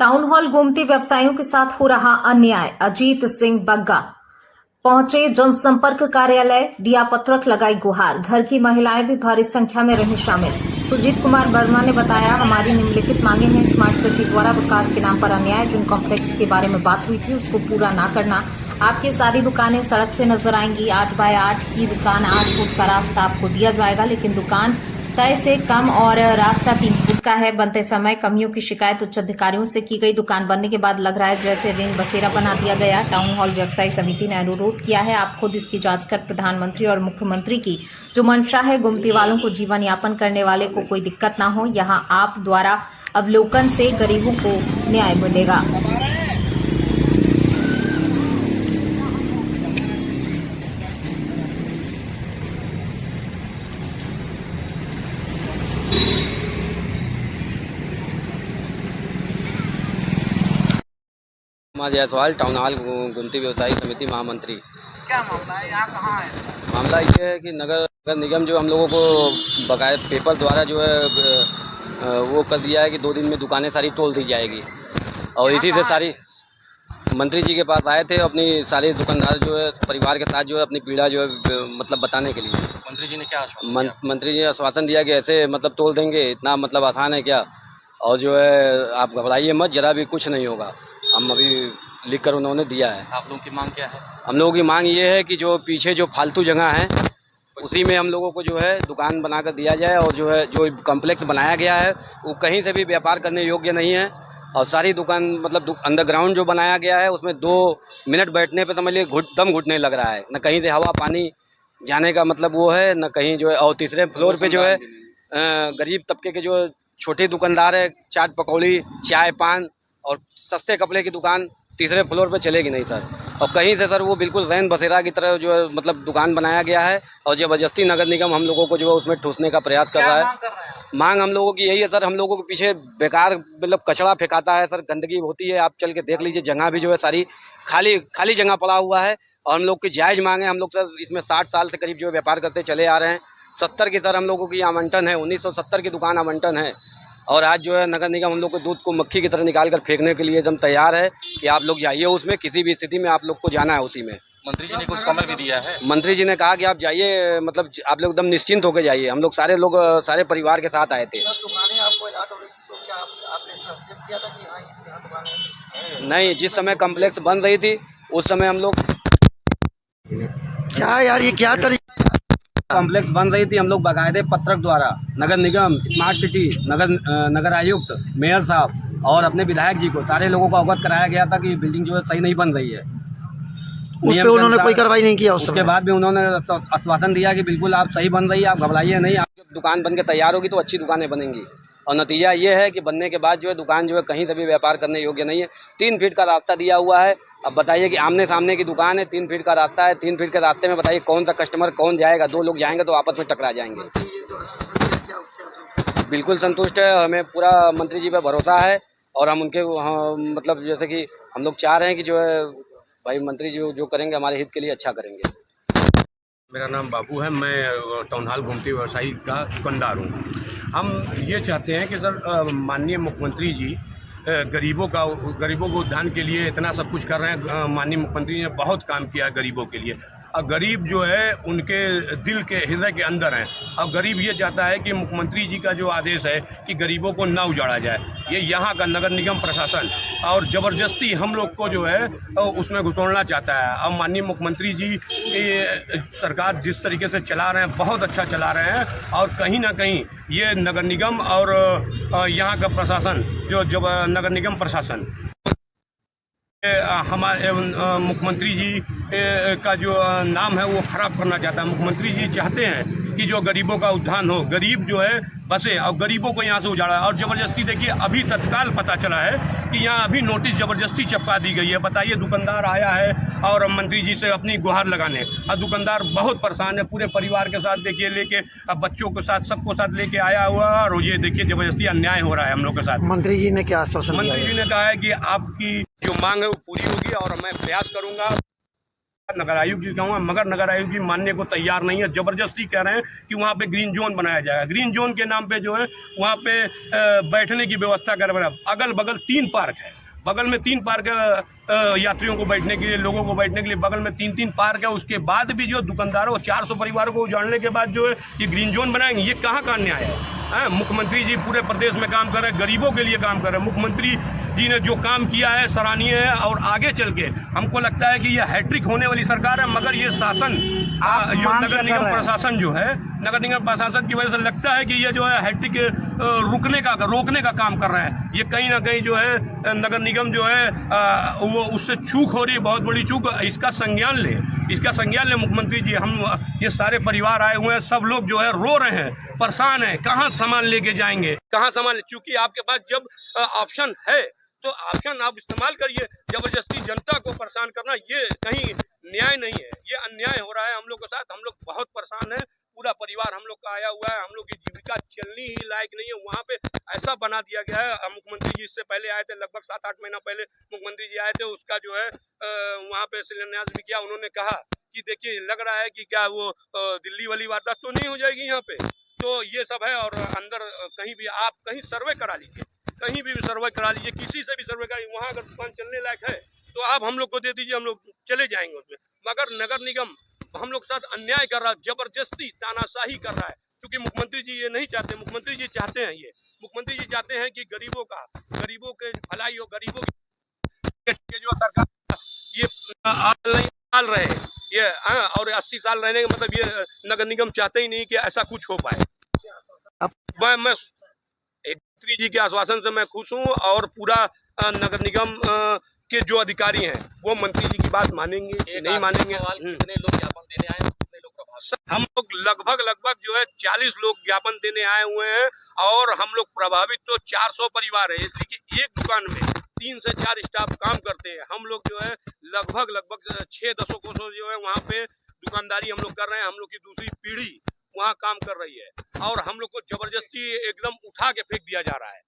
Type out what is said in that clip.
Town hall Gomti व्यवसायियों के साथ हो रहा अन्याय। अजीत सिंह बग्गा पहुंचे जनसंपर्क कार्यालय, दिया पत्रक, लगाई गुहार। घर की महिलाएं भी भारी संख्या में रही शामिल। सुजीत कुमार वर्मा ने बताया, हमारी निम्नलिखित मांगे हैं। स्मार्ट सिटी द्वारा विकास के नाम पर अन्याय, जिन कॉम्प्लेक्स के बारे में बात हुई थी उसको पूरा न करना। आपकी सारी दुकानें सड़क से नजर आएंगी। 8 बाय 8 की दुकान 8 फुट का रास्ता आपको दिया जाएगा, लेकिन दुकान तय से कम और रास्ता 3 फुट का है। बनते समय कमियों की शिकायत उच्च अधिकारियों से की गई। दुकान बनने के बाद लग रहा है जैसे रिंग बसेरा बना दिया गया। टाउन हॉल व्यवसायी समिति ने अनुरोध किया है, आप खुद इसकी जांच कर प्रधानमंत्री और मुख्यमंत्री की जो मंशा है, गोमती वालों को जीवन यापन करने वाले को कोई दिक्कत ना हो, यहाँ आप द्वारा अवलोकन से गरीबों को न्याय मिलेगा। जायसवाल, टाउन हॉल गोमती व्यवसायी समिति महामंत्री। क्या मामला है, यहाँ कहाँ है? मामला ये है कि नगर निगम जो हम लोगों को बकाया पेपर द्वारा जो है वो कर दिया है कि 2 दिन में दुकानें सारी तोड़ दी जाएगी। और इसी से सारी मंत्री जी के पास आए थे, अपनी सारी दुकानदार जो है परिवार के साथ जो है अपनी पीड़ा जो है मतलब बताने के लिए। मंत्री जी ने क्या आश्वासन दिया? मंत्री जी ने आश्वासन दिया कि ऐसे मतलब तोड़ देंगे, इतना मतलब आसान है क्या, और जो है आप घबराइए मत, जरा भी कुछ नहीं होगा। हम अभी लिख कर उन्होंने दिया है। आप लोगों की मांग क्या है? हम लोगों की मांग ये है कि जो पीछे जो फालतू जगह है उसी में हम लोगों को जो है दुकान बनाकर दिया जाए, और जो है जो कॉम्प्लेक्स बनाया गया है वो कहीं से भी व्यापार करने योग्य नहीं है। और सारी दुकान मतलब अंडरग्राउंड जो बनाया गया है उसमें 2 मिनट बैठने पे समझ लिए दम घुटने लग रहा है, न कहीं से हवा पानी जाने का मतलब वो है, न कहीं जो है। और तीसरे फ्लोर पे जो है गरीब तबके के जो छोटे दुकानदार है, चाट पकौड़ी, चाय पान और सस्ते कपड़े की दुकान तीसरे फ्लोर पे चलेगी नहीं सर। और कहीं से सर वो बिल्कुल रैन बसेरा की तरह जो है मतलब दुकान बनाया गया है, और जबरदस्ती नगर निगम हम लोगों को जो है उसमें ठूसने का प्रयास कर रहा है। मांग हम लोगों की यही है सर, हम लोगों के पीछे बेकार मतलब कचरा फेंकाता है सर, गंदगी होती है, आप चल के देख लीजिए, जगह भी जो है सारी खाली जगह पड़ा हुआ है। और हम लोग की जायज़ मांग है, हम लोग सर इसमें 60 साल से करीब जो है व्यापार करते चले आ रहे हैं। 70 की सर हम लोगों की आवंटन है, 1970 की दुकान आवंटन है। और आज जो है नगर निगम हम लोग को दूध को मक्खी की तरह निकाल कर फेंकने के लिए एकदम तैयार है कि आप लोग जाइए उसमें, किसी भी स्थिति में आप लोग को जाना है उसी में। मंत्री जी ने कुछ समय भी दिया है। मंत्री जी ने कहा कि आप जाइए, मतलब आप लोग एकदम निश्चिंत होकर जाइए। हम लोग सारे लोग सारे परिवार के साथ आए थे। दुकानें आपको अलॉट हो रही थी, तो क्या आपने इसमें हस्तक्षेप किया था कि हाँ यहाँ दुकानें? नहीं, जिस समय कम्प्लेक्स बन रही थी उस समय हम लोग क्या यार, ये क्या तरीका? कॉम्प्लेक्स बन रही थी, हम लोग बाकायदे पत्रक द्वारा नगर निगम, स्मार्ट सिटी, नगर आयुक्त, मेयर साहब और अपने विधायक जी को, सारे लोगों को अवगत कराया गया था कि बिल्डिंग जो है सही नहीं बन रही है। उस पे उन्होंने कोई कार्रवाई नहीं किया। उसके बाद भी उन्होंने आश्वासन दिया कि बिल्कुल आप सही बन रही है, आप घबराइए नहीं, आप दुकान बन के तैयार होगी तो अच्छी दुकानें बनेंगी। और नतीजा ये है कि बनने के बाद जो है दुकान जो है कहीं से भी व्यापार करने योग्य नहीं है। 3 फीट का रास्ता दिया हुआ है। अब बताइए कि आमने सामने की दुकान है, 3 फीट का रास्ता है, 3 फीट के रास्ते में बताइए कौन सा कस्टमर कौन जाएगा? 2 लोग जाएंगे तो आपस में टकरा जाएंगे। बिल्कुल संतुष्ट है, हमें पूरा मंत्री जी पर भरोसा है, और हम उनके मतलब जैसे कि हम लोग चाह रहे हैं कि जो है भाई मंत्री जी जो करेंगे हमारे हित के लिए अच्छा करेंगे। मेरा नाम बाबू है, मैं टाउन हॉल गोमती व्यवसायी का दुकानदार हूँ। हम ये चाहते हैं कि सर माननीय मुख्यमंत्री जी गरीबों को उत्थान के लिए इतना सब कुछ कर रहे हैं। माननीय मुख्यमंत्री ने बहुत काम किया है गरीबों के लिए, और गरीब जो है उनके दिल के हृदय के अंदर हैं। अब गरीब ये चाहता है कि मुख्यमंत्री जी का जो आदेश है कि गरीबों को ना उजाड़ा जाए, ये यहाँ का नगर निगम प्रशासन और ज़बरदस्ती हम लोग को जो है उसमें घुसोड़ना चाहता है। अब माननीय मुख्यमंत्री जी सरकार जिस तरीके से चला रहे हैं बहुत अच्छा चला रहे हैं, और कहीं ना कहीं ये नगर निगम और यहाँ का प्रशासन जो नगर निगम प्रशासन हमारे मुख्यमंत्री जी का जो नाम है वो खराब करना चाहता है। मुख्यमंत्री जी चाहते हैं कि जो गरीबों का उत्थान हो, गरीब जो है बसे, और गरीबों को यहाँ से उजाड़ा। और ज़बरदस्ती देखिए, अभी तत्काल पता चला है कि यहाँ अभी नोटिस ज़बरदस्ती चिपका दी गई है। बताइए, दुकानदार आया है और मंत्री जी से अपनी गुहार लगाने, और दुकानदार बहुत परेशान है, पूरे परिवार के साथ देखिए लेके, अब बच्चों के साथ सबको साथ लेके आया हुआ है, और ये देखिए ज़बरदस्ती अन्याय हो रहा है हम लोग के साथ। मंत्री जी ने क्या आश्वासन दिया? मंत्री जी ने कहा है कि आपकी जो मांग है वो पूरी होगी, और मैं प्रयास करूँगा। नगर आयुक्त जी कहूँगा, मगर नगर आयुक्त जी मानने को तैयार नहीं है। जबरदस्ती कह रहे हैं कि वहाँ पे ग्रीन जोन बनाया जाएगा। ग्रीन जोन के नाम पे जो है वहाँ पे बैठने की व्यवस्था कर रहे हैं। अगल बगल 3 पार्क है, बगल में 3 पार्क यात्रियों को बैठने के लिए, लोगों को बैठने के लिए बगल में 3-3 पार्क है। उसके बाद भी जो दुकानदारों 400 परिवारों को उजाड़ने के बाद जो है ये ग्रीन जोन बनाएंगे, ये कहाँ का न्याय है? मुख्यमंत्री जी पूरे प्रदेश में काम कर रहे हैं, गरीबों के लिए काम कर रहे हैं। मुख्यमंत्री जी ने जो काम किया है सराहनीय है, और आगे चल के हमको लगता है कि ये हैट्रिक होने वाली सरकार है। मगर ये शासन जो नगर निगम प्रशासन जो है, नगर निगम प्रशासन की वजह से लगता है कि ये जो है हैट्रिक रोकने का काम कर रहा है। ये कहीं ना कहीं जो है नगर निगम जो है वो उससे चूक हो रही है, बहुत बड़ी चूक। इसका संज्ञान ले मुख्यमंत्री जी। हम ये सारे परिवार आए हुए हैं, सब लोग जो है रो रहे हैं, परेशान हैं, कहाँ सामान लेके जाएंगे, कहाँ सामान। चूंकि आपके पास जब ऑप्शन है तो ऑप्शन आप इस्तेमाल करिए। जबरदस्ती जनता को परेशान करना ये कहीं न्याय नहीं है, ये अन्याय हो रहा है हम लोग के साथ। हम लोग बहुत परेशान हैं, पूरा परिवार हम लोग का आया हुआ है। हम लोग की जीविका चलनी ही लायक नहीं है। वहाँ पे ऐसा बना दिया गया है। मुख्यमंत्री जी इससे पहले आए थे, लगभग 7-8 महीना पहले मुख्यमंत्री जी आए थे। उसका जो है वहाँ पे शिलान्यास भी किया। उन्होंने कहा कि देखिए लग रहा है कि क्या वो दिल्ली वाली वारदात तो नहीं हो जाएगी यहाँ पे। तो ये सब है। और अंदर कहीं भी आप कहीं सर्वे करा लीजिए, कहीं भी सर्वे करा लीजिए, किसी से भी सर्वे करा लीजिए। वहाँ अगर दुकान चलने लायक है तो आप हम लोग को दे दीजिए, हम लोग चले जाएंगे उसमें। मगर नगर निगम हम लोग के साथ अन्याय कर रहा है, जबरदस्ती तानाशाही कर रहा है। क्योंकि मुख्यमंत्री जी ये नहीं चाहते। मुख्यमंत्री जी चाहते हैं कि गरीबों के भलाई हो, गरीबों के जो सरकार ये डाल रहे हैं ये और 80 साल रहने का मतलब ये नगर निगम चाहते ही नहीं कि ऐसा कुछ हो पाए। मैं मंत्री जी के आश्वासन से मैं खुश हूँ, और पूरा नगर निगम के जो अधिकारी हैं वो मंत्री जी की बात मानेंगे नहीं मानेंगे। कितने लोग ज्ञापन देने आए हैं, कितने लोग प्रभावित? हम लोग लगभग जो है 40 लोग ज्ञापन देने आए हुए हैं, और हम लोग प्रभावित तो 400 परिवार है। इसलिए कि एक दुकान में 3 से 4 स्टाफ काम करते हैं। हम लोग जो है लगभग 6 दशकों से जो है वहाँ पे दुकानदारी हम लोग कर रहे हैं। हम लोग की दूसरी पीढ़ी वहाँ काम कर रही है, और हम लोग को जबरदस्ती एकदम उठा के फेंक दिया जा रहा है।